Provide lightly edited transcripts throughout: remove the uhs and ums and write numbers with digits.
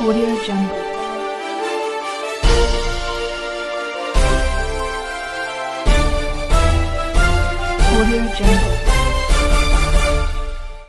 Audio Jungle. Audio Jungle.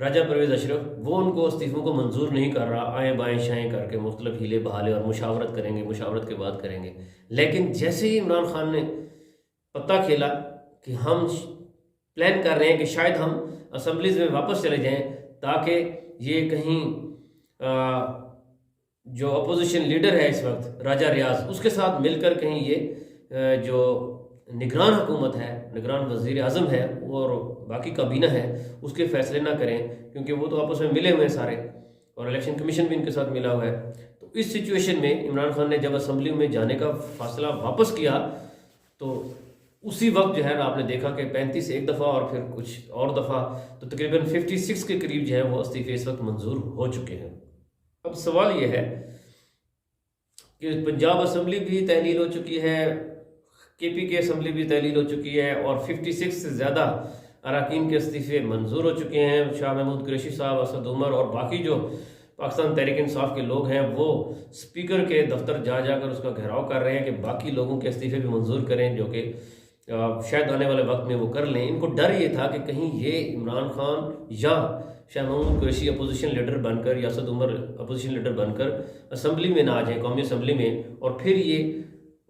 راجہ پرویز اشرف، وہ ان کو استعفوں کو منظور نہیں کر رہا، آئیں بائیں شائیں کر کے مختلف ہیلے بہالے اور مشاورت کریں گے، مشاورت کے بعد کریں گے۔ لیکن جیسے ہی عمران خان نے پتہ کھیلا کہ ہم پلان کر رہے ہیں کہ شاید ہم اسمبلیز میں واپس چلے جائیں تاکہ یہ کہیں جو اپوزیشن لیڈر ہے اس وقت راجہ ریاض، اس کے ساتھ مل کر کہیں یہ جو نگران حکومت ہے، نگران وزیر اعظم ہے اور باقی کابینہ ہے، اس کے فیصلے نہ کریں، کیونکہ وہ تو آپس میں ملے ہوئے ہیں سارے، اور الیکشن کمیشن بھی ان کے ساتھ ملا ہوا ہے۔ تو اس سچویشن میں عمران خان نے جب اسمبلی میں جانے کا فاصلہ واپس کیا تو اسی وقت جو ہے نا آپ نے دیکھا کہ 35 ایک دفعہ اور پھر کچھ اور دفعہ، تو تقریباً 56 کے قریب جو ہے وہ استعفے اس وقت منظور ہو چکے ہیں۔ اب سوال یہ ہے کہ پنجاب اسمبلی بھی تحلیل ہو چکی ہے، کے پی کے اسمبلی بھی تحلیل ہو چکی ہے، اور 56 سے زیادہ اراکین کے استعفے منظور ہو چکے ہیں۔ شاہ محمود قریشی صاحب، اسد عمر اور باقی جو پاکستان تحریک انصاف کے لوگ ہیں وہ اسپیکر کے دفتر جا جا کر اس کا گھیراؤ کر رہے ہیں کہ باقی لوگوں کے استعفے بھی منظور کریں، جو کہ شاید آنے والے وقت میں وہ کر لیں۔ ان کو ڈر یہ تھا کہ کہیں یہ عمران خان یا شاہ محمود قریشی اپوزیشن لیڈر بن کر یا اسد عمر اپوزیشن لیڈر بن کر اسمبلی میں نہ آ جائیں، قومی اسمبلی میں، اور پھر یہ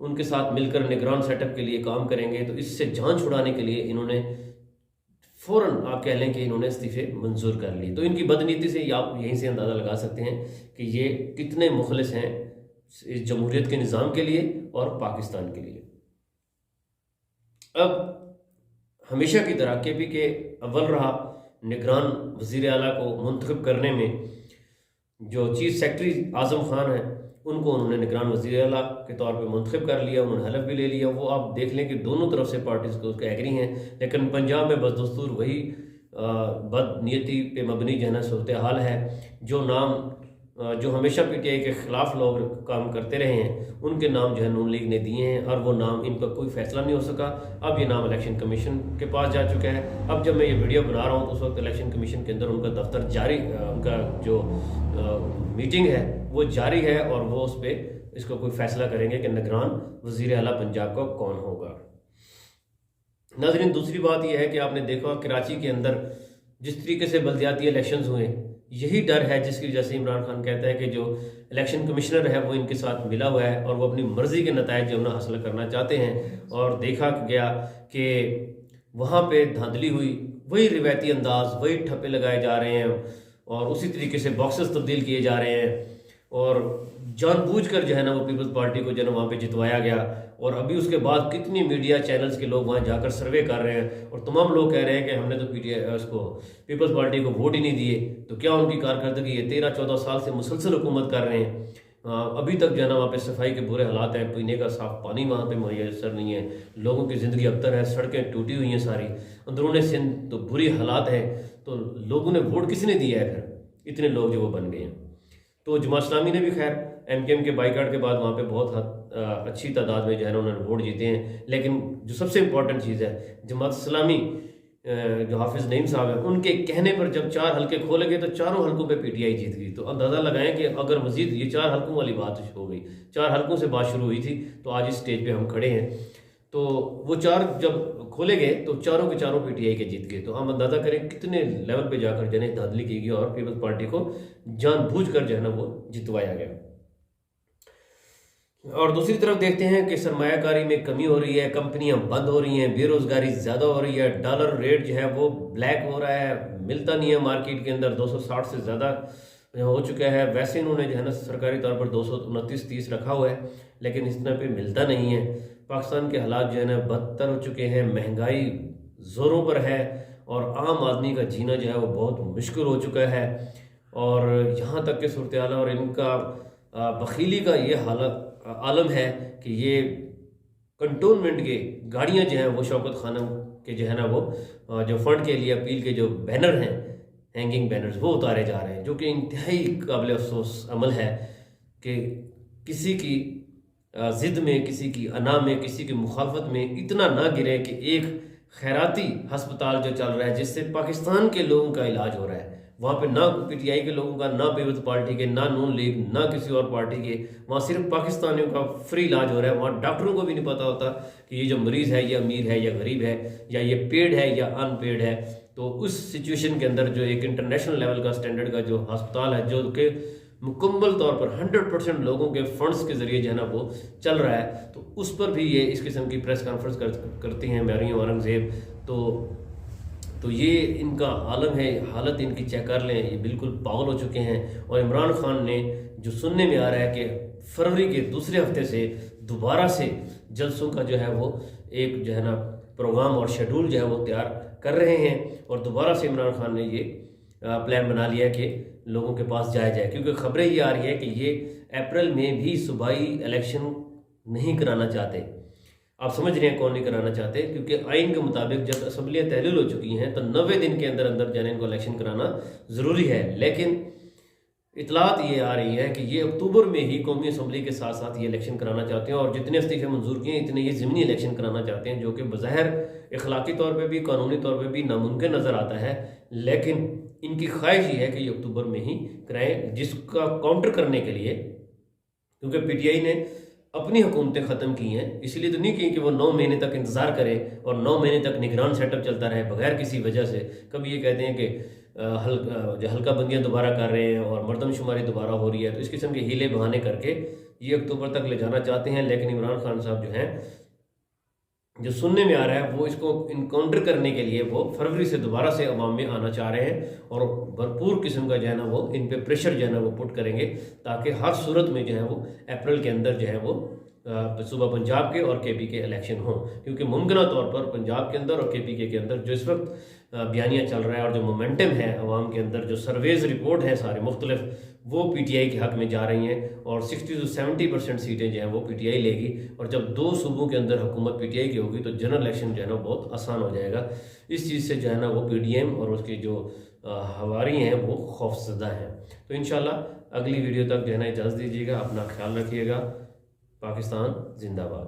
ان کے ساتھ مل کر نگران سیٹ اپ کے لیے کام کریں گے۔ تو اس سے جان چھڑانے کے لیے انہوں نے فوراً آپ کہہ لیں کہ انہوں نے استعفے منظور کر لی۔ تو ان کی بدنیتی سے آپ یہیں سے اندازہ لگا سکتے ہیں کہ یہ کتنے مخلص ہیں اس جمہوریت کے نظام کے لیے اور پاکستان کے لیے۔ اب ہمیشہ کی طرح کے پی کے اول رہا نگران وزیر اعلیٰ کو منتخب کرنے میں۔ جو چیف سیکرٹری اعظم خان ہیں ان کو انہوں نے نگران وزیر اعلیٰ کے طور پہ منتخب کر لیا، انہوں نے حلف بھی لے لیا۔ وہ آپ دیکھ لیں کہ دونوں طرف سے پارٹیز کو اس کے ایگری ہیں، لیکن پنجاب میں بس دستور وہی بد نیتی پہ مبنی جو ہے نا صورتحال ہے۔ جو نام جو ہمیشہ پی ٹی آئی کے خلاف لوگ کام کرتے رہے ہیں ان کے نام جو ہے نون لیگ نے دیے ہیں، اور وہ نام ان کا کوئی فیصلہ نہیں ہو سکا۔ اب یہ نام الیکشن کمیشن کے پاس جا چکا ہے۔ اب جب میں یہ ویڈیو بنا رہا ہوں تو اس وقت الیکشن کمیشن کے اندر ان کا دفتر جاری، ان کا جو میٹنگ ہے وہ جاری ہے، اور وہ اس پہ اس کو کوئی فیصلہ کریں گے کہ نگران وزیر اعلیٰ پنجاب کا کون ہوگا۔ ناظرین، دوسری بات یہ ہے کہ آپ نے دیکھا کراچی کے اندر جس طریقے سے بلدیاتی الیکشنز ہوئے، یہی ڈر ہے جس کی وجہ سے عمران خان کہتا ہے کہ جو الیکشن کمشنر ہے وہ ان کے ساتھ ملا ہوا ہے اور وہ اپنی مرضی کے نتائج جو حاصل کرنا چاہتے ہیں۔ اور دیکھا گیا کہ وہاں پہ دھاندلی ہوئی، وہی روایتی انداز، وہی ٹھپے لگائے جا رہے ہیں اور اسی طریقے سے باکسز تبدیل کیے جا رہے ہیں، اور جان بوجھ کر جو ہے نا وہ پیپلز پارٹی کو جو ہے نا وہاں پہ جتوایا گیا۔ اور ابھی اس کے بعد کتنی میڈیا چینلز کے لوگ وہاں جا کر سروے کر رہے ہیں، اور تمام لوگ کہہ رہے ہیں کہ ہم نے تو پی ٹی آئی اس کو پیپلز پارٹی کو ووٹ ہی نہیں دیے۔ تو کیا ان کی کارکردگی ہے؟ 13-14 سال سے مسلسل حکومت کر رہے ہیں، ابھی تک جو ہے نا وہاں پہ صفائی کے برے حالات ہیں، پینے کا صاف پانی وہاں پہ میسر نہیں ہے، لوگوں کی زندگی ابتر ہے، سڑکیں ٹوٹی ہوئی ہیں ساری، اندرون سندھ تو بری حالات ہیں۔ تو لوگوں نے ووٹ کس نے دیا ہے پھر؟ اتنے لوگ جو وہ بن گئے ہیں۔ تو جماعت اسلامی نے بھی خیر ایم کے ایم کے بائیکاٹ کے بعد وہاں پہ بہت اچھی تعداد میں جو ہے نا انہوں نے ووٹ جیتے ہیں، لیکن جو سب سے امپورٹنٹ چیز ہے، جماعت اسلامی جو حافظ نعیم صاحب ہیں ان کے کہنے پر جب 4 حلقے کھولے گئے تو چاروں حلقوں پہ پی ٹی آئی جیت گئی۔ تو اندازہ لگائیں کہ اگر مزید یہ 4 حلقوں والی بات ہو گئی، 4 حلقوں سے بات شروع ہوئی تھی تو آج اس سٹیج پہ ہم کھڑے ہیں۔ تو وہ 4 جب کھولے گئے تو چاروں کے چاروں پی ٹی آئی کے جیت گئے۔ تو ہم اندازہ کریں کتنے لیول پہ جا کر جو ہے دھاندلی کی گئی اور پیپلز پارٹی کو جان بوجھ کر جو ہے نا وہ جتوایا گیا۔ اور دوسری طرف دیکھتے ہیں کہ سرمایہ کاری میں کمی ہو رہی ہے، کمپنیاں بند ہو رہی ہیں، بے روزگاری زیادہ ہو رہی ہے، ڈالر ریٹ جو ہے وہ بلیک ہو رہا ہے، ملتا نہیں ہے مارکیٹ کے اندر، 260 سے زیادہ ہو چکا ہے۔ ویسے انہوں نے جو ہے نا سرکاری طور پر 229-30 رکھا ہوا ہے، لیکن اس طرح پہ ملتا نہیں ہے۔ پاکستان کے حالات جو ہے نا بدتر ہو چکے ہیں، مہنگائی زوروں پر ہے اور عام آدمی کا جینا جو ہے وہ بہت مشکل ہو چکا ہے، اور یہاں تک کہ صورتحال اور ان کا بخیلی کا یہ حالت عالم ہے کہ یہ کنٹونمنٹ کے گاڑیاں جو ہیں وہ شوکت خانم کے جو ہے نا وہ جو فنڈ کے لیے اپیل کے جو بینر ہیں، ہینگنگ بینرز، وہ اتارے جا رہے ہیں، جو کہ انتہائی قابل افسوس عمل ہے کہ کسی کی ضد میں، کسی کی انا میں، کسی کی مخالفت میں اتنا نہ گرے کہ ایک خیراتی ہسپتال جو چل رہا ہے جس سے پاکستان کے لوگوں کا علاج ہو رہا ہے، وہاں پہ نہ پی ٹی آئی کے لوگوں کا، نہ پیپلز پارٹی کے، نہ نون لیگ، نہ کسی اور پارٹی کے، وہاں صرف پاکستانیوں کا فری علاج ہو رہا ہے۔ وہاں ڈاکٹروں کو بھی نہیں پتہ ہوتا کہ یہ جو مریض ہے یہ امیر ہے یا غریب ہے، یا یہ پیڈ ہے یا ان پیڈ ہے۔ تو اس سچویشن کے اندر جو ایک انٹرنیشنل لیول کا اسٹینڈرڈ کا جو ہسپتال ہے جو کہ مکمل طور پر 100% لوگوں کے فنڈز کے ذریعے جو ہے نا وہ چل رہا ہے، تو اس پر بھی یہ اس قسم کی پریس کانفرنس کرتی ہیں مریم اورنگزیب. تو یہ ان کا عالم ہے، حالت ان کی چیک کر لیں، یہ بالکل پاگل ہو چکے ہیں. اور عمران خان نے جو سننے میں آ رہا ہے کہ فروری کے دوسرے ہفتے سے دوبارہ سے جلسوں کا جو ہے وہ ایک جو ہے نا پروگرام اور شیڈول جو ہے وہ تیار کر رہے ہیں، اور دوبارہ سے عمران خان نے یہ پلان بنا لیا کہ لوگوں کے پاس جایا جائے، کیونکہ خبریں یہ آ رہی ہیں کہ یہ اپریل میں بھی صوبائی الیکشن نہیں کرانا چاہتے. آپ سمجھ رہے ہیں کون نہیں کرانا چاہتے، کیونکہ آئین کے مطابق جب اسمبلیاں تحلیل ہو چکی ہیں تو 90 دن کے اندر اندر جو ہے ان کو الیکشن کرانا ضروری ہے. لیکن اطلاعات یہ آ رہی ہیں کہ یہ اکتوبر میں ہی قومی اسمبلی کے ساتھ ساتھ یہ الیکشن کرانا چاہتے ہیں، اور جتنے استعفے منظور کیے ہیں اتنے یہ ضمنی الیکشن کرانا چاہتے ہیں، جو کہ بظاہر اخلاقی طور پہ بھی قانونی طور پہ بھی ناممکن نظر آتا ہے. لیکن ان کی خواہش یہ ہے کہ یہ اکتوبر میں ہی کرائیں، جس کا کاؤنٹر کرنے کے لیے، کیونکہ پی ٹی آئی نے اپنی حکومتیں ختم کی ہیں، اس لیے تو نہیں کی کہ وہ 9 مہینے تک انتظار کرے اور 9 مہینے تک نگران سیٹ اپ چلتا رہے بغیر کسی وجہ سے. کبھی یہ کہتے ہیں کہ حلقہ بندیاں دوبارہ کر رہے ہیں اور مردم شماری دوبارہ ہو رہی ہے، تو اس قسم کے ہیلے بہانے کر کے یہ اکتوبر تک لے جانا چاہتے ہیں. لیکن عمران خان صاحب جو ہیں، جو سننے میں آ رہا ہے وہ اس کو انکاؤنٹر کرنے کے لیے وہ فروری سے دوبارہ سے عوام میں آنا چاہ رہے ہیں، اور بھرپور قسم کا جو ہے نا وہ ان پہ پریشر جو ہے نا وہ پٹ کریں گے، تاکہ ہر صورت میں جو ہے وہ اپریل کے اندر جو ہے وہ صوبہ پنجاب کے اور کے پی کے الیکشن ہوں. کیونکہ ممکنہ طور پر پنجاب کے اندر اور کے پی کے اندر جو اس وقت بیانیہ چل رہا ہے اور جو مومنٹم ہے عوام کے اندر، جو سرویز رپورٹ ہیں سارے مختلف، وہ پی ٹی آئی کے حق میں جا رہی ہیں، اور 60 سے 70% سیٹیں جو ہیں وہ پی ٹی آئی لے گی. اور جب 2 صوبوں کے اندر حکومت پی ٹی آئی کی ہوگی تو جنرل الیکشن جو ہے نا بہت آسان ہو جائے گا. اس چیز سے جو ہے نا وہ پی ڈی ایم اور اس کے جو ہواری ہیں وہ خوفزدہ ہیں. تو انشاءاللہ اگلی ویڈیو تک جو ہے نا اجازت دیجیے گا. اپنا خیال رکھیے گا. پاکستان زندہ باد.